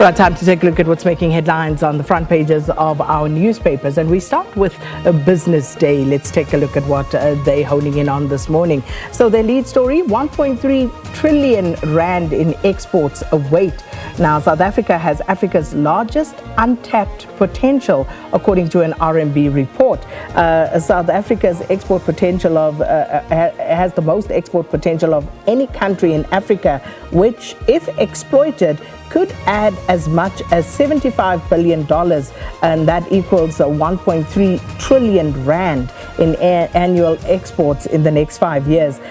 Well, time to take a look at what's making headlines on the front pages of our newspapers. And we start with a business day. Let's take a look at what they're honing in on this morning. So their lead story, 1.3 trillion rand in exports await. Now, South Africa has Africa's largest untapped potential, according to an RMB report. South Africa's export potential has the most export potential of any country in Africa, which, if exploited, could add as much as $75 billion, and that equals 1.3 trillion rand in annual exports in the next 5 years,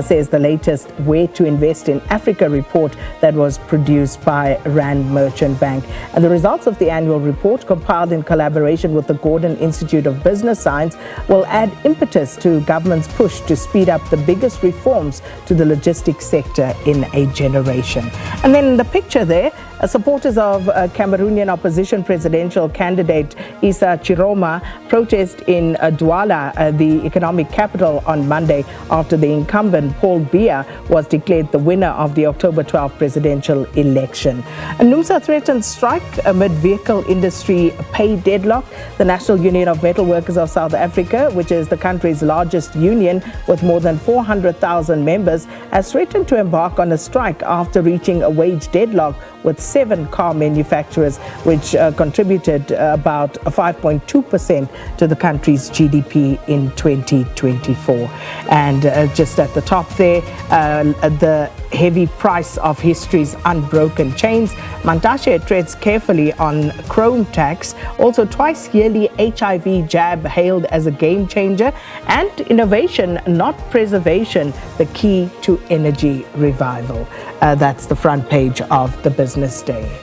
says the latest Where to Invest in Africa report that was produced by Rand Merchant Bank. And the results of the annual report, compiled in collaboration with the Gordon Institute of Business Science, will add impetus to government's push to speed up the biggest reforms to the logistics sector in a generation. And then the picture there, supporters of Cameroonian opposition presidential candidate Issa Chiroma protest in Douala, the economic capital, on Monday after the incumbent Paul Biya was declared the winner of the October 12 presidential election. NUMSA threatens strike amid vehicle industry pay deadlock. The National Union of Metal Workers of South Africa, which is the country's largest union with more than 400,000 members, has threatened to embark on a strike after reaching a wage deadlock with 7 car manufacturers, which contributed about 5.2% to the country's GDP in 2024. And just at the top there, the heavy price of history's unbroken chains. Mantashe treads carefully on chrome tax. Also, twice yearly HIV jab hailed as a game changer. And innovation, not preservation, the key to energy revival. That's the front page of the Business Day.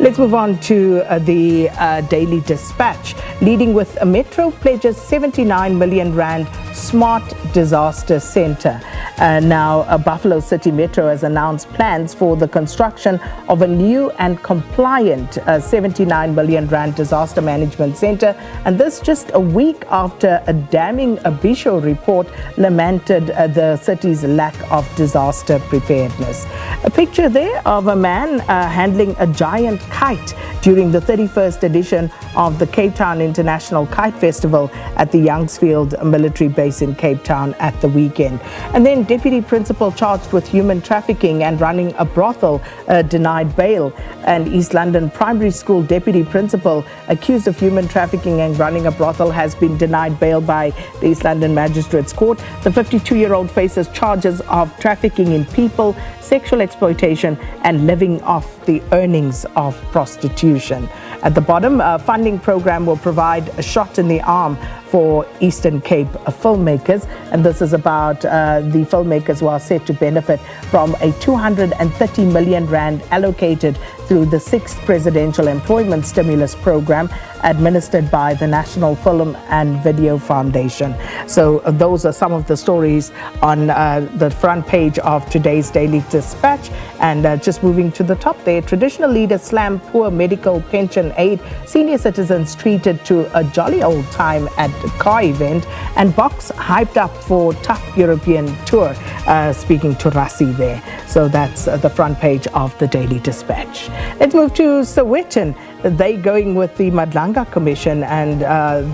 Let's move on to the Daily Dispatch. Leading with a Metro pledges 79 million rand smart disaster center. Now, Buffalo City Metro has announced plans for the construction of a new and compliant 79 million rand disaster management center, and this just a week after a damning Abisho report lamented the city's lack of disaster preparedness. A picture there of a man handling a giant kite during the 31st edition of the Cape Town International Kite Festival at the Youngsfield military base in Cape Town at the weekend. And then deputy principal charged with human trafficking and running a brothel denied bail. And East London primary school deputy principal accused of human trafficking and running a brothel has been denied bail by the East London Magistrates Court. The 52-year-old faces charges of trafficking in people, sexual exploitation, and living off the earnings of prostitution. At the bottom, a funding program will provide a shot in the arm for Eastern Cape filmmakers, and this is about the filmmakers who are set to benefit from a 230 million rand allocated through the 6th Presidential Employment Stimulus Program administered by the National Film and Video Foundation. So those are some of the stories on the front page of today's Daily Dispatch. And just moving to the top there, traditional leaders slam poor medical pension aid, senior citizens treated to a jolly old time at car event, and Box hyped up for tough European tour, speaking to Rassi there. So that's the front page of the Daily Dispatch. Let's move to Sowetan. They going with the Madlanga Commission, and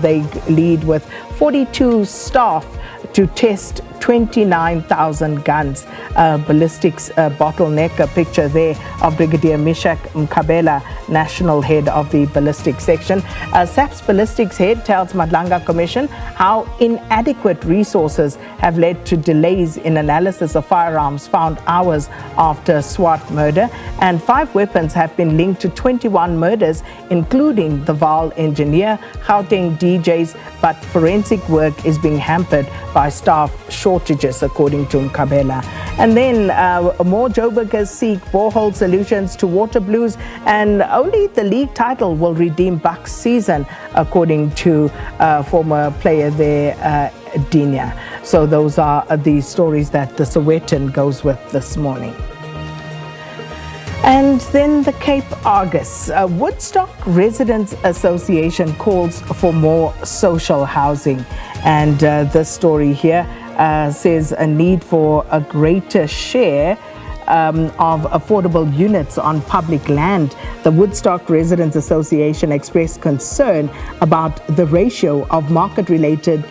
they lead with 42 staff to test 29,000 guns. Ballistics bottleneck, a picture there of Brigadier Mishak Mkabela, national head of the ballistics section. SAP's ballistics head tells Madlanga Commission how inadequate resources have led to delays in analysis of firearms found hours after Swart murder, and 5 weapons have been linked to 21 murders, including the Vaal engineer, Gauteng DJs, but forensic work is being hampered by staff shortages, according to Mkabela. And then more Joburgers seek borehole solutions to water blues, and only the league title will redeem Bucks' season, according to former player there, Dinya. So those are the stories that the Sowetan goes with this morning. And then the Cape Argus. Woodstock Residents Association calls for more social housing. And this story here says a need for a greater share of affordable units on public land. The Woodstock Residents Association expressed concern about the ratio of market-related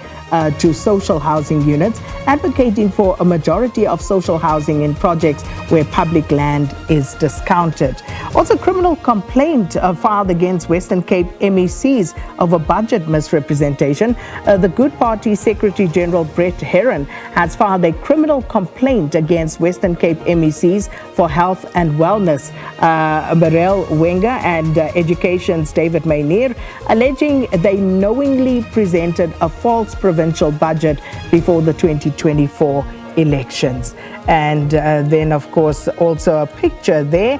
to social housing units, advocating for a majority of social housing in projects where public land is discounted. Also, criminal complaint filed against Western Cape MECs over budget misrepresentation. The Good Party Secretary General Brett Heron has filed a criminal complaint against Western Cape MECs for health and wellness, Marel Wenger and Education's David Mayneer, alleging they knowingly presented a false provincial budget before the 2024 elections. And then, of course, also a picture there.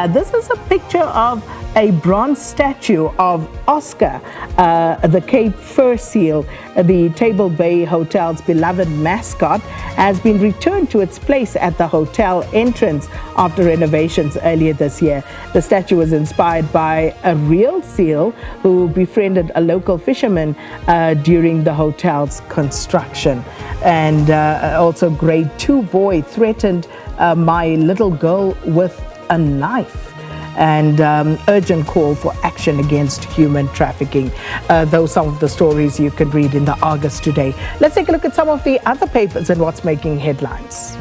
This is a picture of a bronze statue of Oscar, the Cape Fur Seal, the Table Bay Hotel's beloved mascot, has been returned to its place at the hotel entrance after renovations earlier this year. The statue was inspired by a real seal who befriended a local fisherman during the hotel's construction. And also, grade 2 boy threatened my little girl with a knife. And urgent call for action against human trafficking. Those some of the stories you can read in the Argus today. Let's take a look at some of the other papers and what's making headlines.